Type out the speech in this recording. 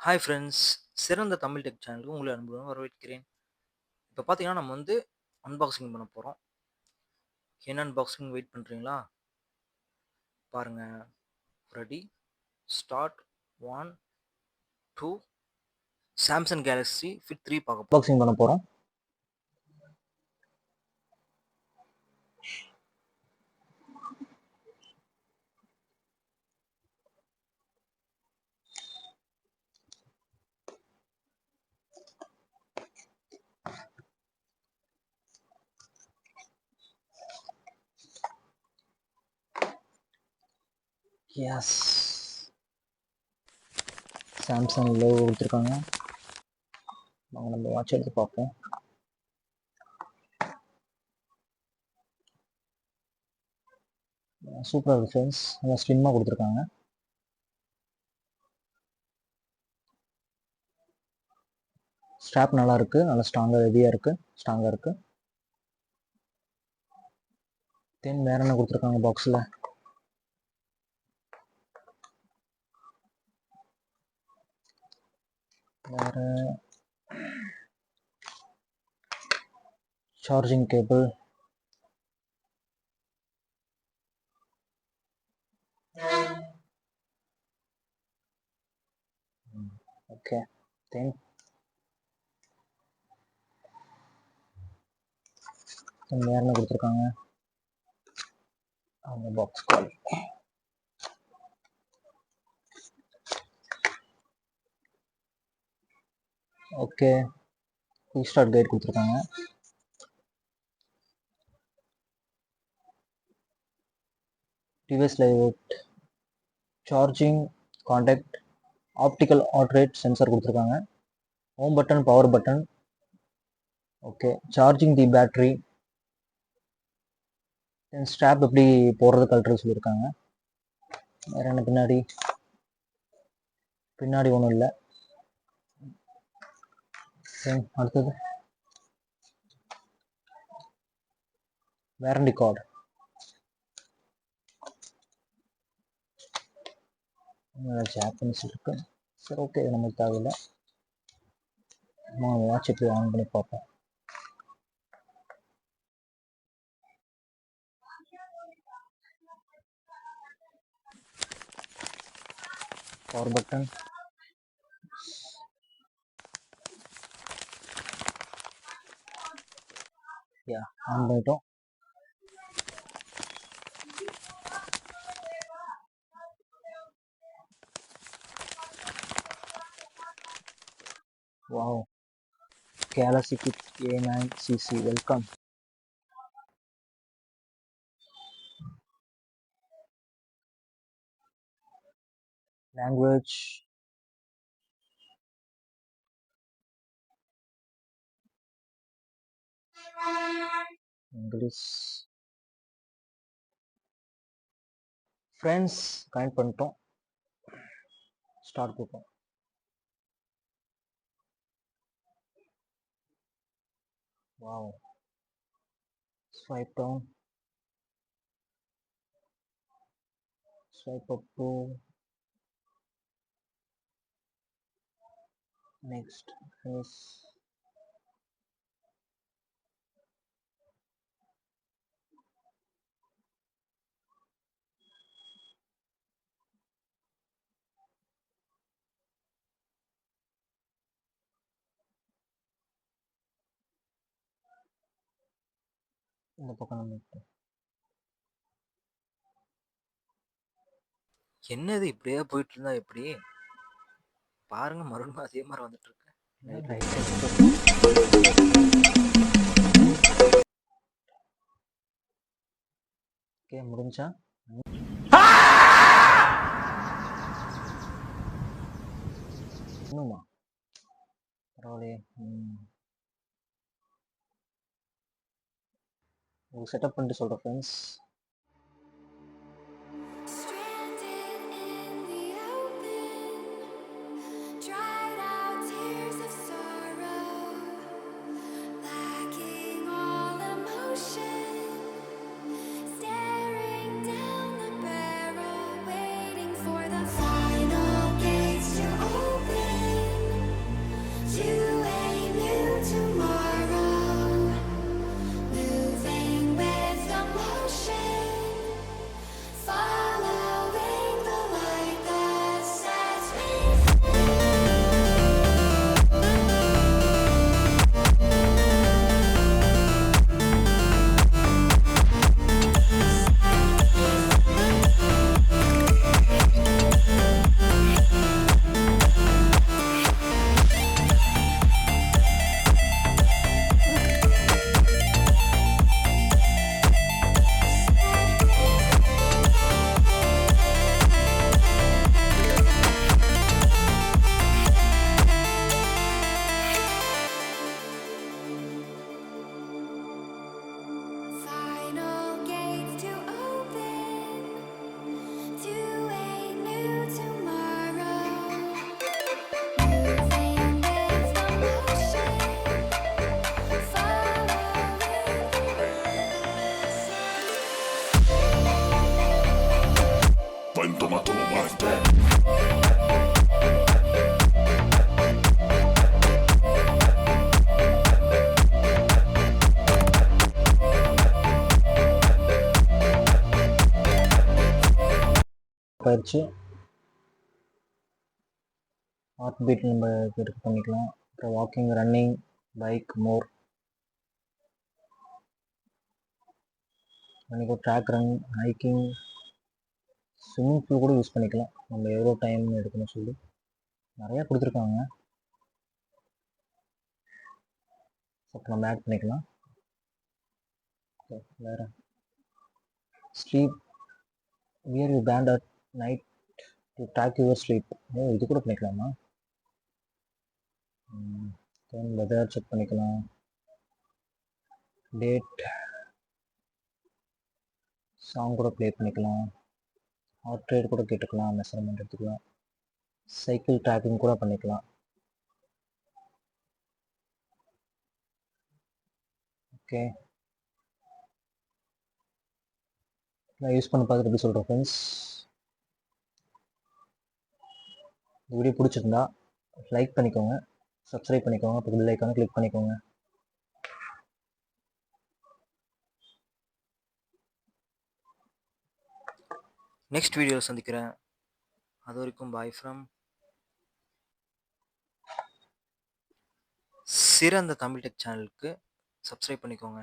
Hi friends! சிறந்த Tamil tech சேனலுக்கு உங்களை அன்புடன் வரவேற்கிறேன். இப்போ பார்த்தீங்கன்னா, நம்ம வந்து அன்பாக்சிங் பண்ண போறோம். என்ன அன்பாக்சிங் வெயிட் பண்றீங்களா? பாருங்க. Ready, start. 1, 2 Samsung Galaxy fit 3 பார்க்க அன்பாக்சிங் பண்ண போறோம். எஸ், சாம்சங் லோகோ கொடுத்துருக்காங்க. நம்ம வாட்ச் எடுத்து பார்ப்போம். சூப்பராக இருக்குது ஃப்ரெண்ட்ஸ். நல்லா ஸ்லிம்மாக கொடுத்துருக்காங்க. ஸ்ட்ராப் நல்லா இருக்குது, நல்லா ஸ்ட்ராங்காக ஹெவியாக இருக்குது, ஸ்ட்ராங்காக இருக்குது. தென் வேறு என்ன கொடுத்துருக்காங்க பாக்ஸில்? வேறு சார்ஜிங் கேபிள், ஓகே. தென் வேறு என்ன கொடுத்துருக்காங்க? அவங்க பாக்ஸ் கால். ஓகே, ரீஸ்டார்ட் கைட் கொடுத்துருக்காங்க. Device layout, charging contact, optical heart rate sensor கொடுத்துருக்காங்க. Home button, power button. Okay, charging the battery. Then strap எப்படி போடுறது கழட்டுறது சொல்லியிருக்காங்க. வேறு என்ன பின்னாடி ஒன்றும் இல்லை. அடுத்தது வாரண்டி கார்டு. ஜாப்பனீஸ் இருக்கு. சரி, ஓகே, இது நமக்கு தேவையில்லை. வாட்ச் எப்படி ஆன் பண்ணி பார்ப்போம். பவர் பட்டன், ஆன் பண்ணிட்டோம். Wow, Galaxy Kit A9cc, welcome. Language English. Friends, connect பண்ணிட்டோம். ஸ்டார்ட் கொடுப்போம். Wow, swipe down, swipe up to next. Yes. இந்த பக்கம் என்னது இப்படியே போயிட்டு இருந்தா எப்படி பாருங்க, மறுபடியும் அதே மாதிரி வந்துட்டு இருக்கு. ஓகே, முடிஞ்சா இன்னுமா பரவாயில்லையே. உங்களுக்கு செட்டப் பண்ணிட்டு சொல்கிறேன் ஃப்ரெண்ட்ஸ். ஆயிடுச்சு. ஹார்ட் பீட் நம்ம எடுத்து பண்ணிக்கலாம். அப்புறம் வாக்கிங், ரன்னிங், பைக், மோர். அன்றைக்கி track run, hiking, swimming pool கூட யூஸ் பண்ணிக்கலாம். நம்ம எவ்வளோ டைம் எடுக்கணும்னு சொல்லி நிறையா கொடுத்துருக்காங்க. அப்போ நம்ம ஆட் பண்ணிக்கலாம். வேறு sleep, wear you band at night to track your sleep. இது கூட பண்ணிக்கலாமா? வெதர் செக் பண்ணிக்கலாம். டேட், சாங் கூட ப்ளே பண்ணிக்கலாம். ஹார்ட் ரேட் கூட கேட்டுக்கலாம், மெஷர்மெண்ட் எடுத்துக்கலாம். சைக்கிள் ட்ராக்கிங் கூட பண்ணிக்கலாம். ஓகே, நான் யூஸ் பண்ணி பார்த்துட்டு எப்படி சொல்கிறேன் ஃப்ரெண்ட்ஸ். இந்த வீடியோ பிடிச்சிருந்தா லைக் பண்ணிக்கோங்க, சப்ஸ்கிரைப் பண்ணிக்கோங்க, அப்போ பெல் ஐக்கானை கிளிக் பண்ணிக்கோங்க. நெக்ஸ்ட் வீடியோவில் சந்திக்கிறேன். அது வரைக்கும் பாய் ஃப்ரம் சிறந்த தமிழ் டெக் சேனலுக்கு சப்ஸ்கிரைப் பண்ணிக்கோங்க.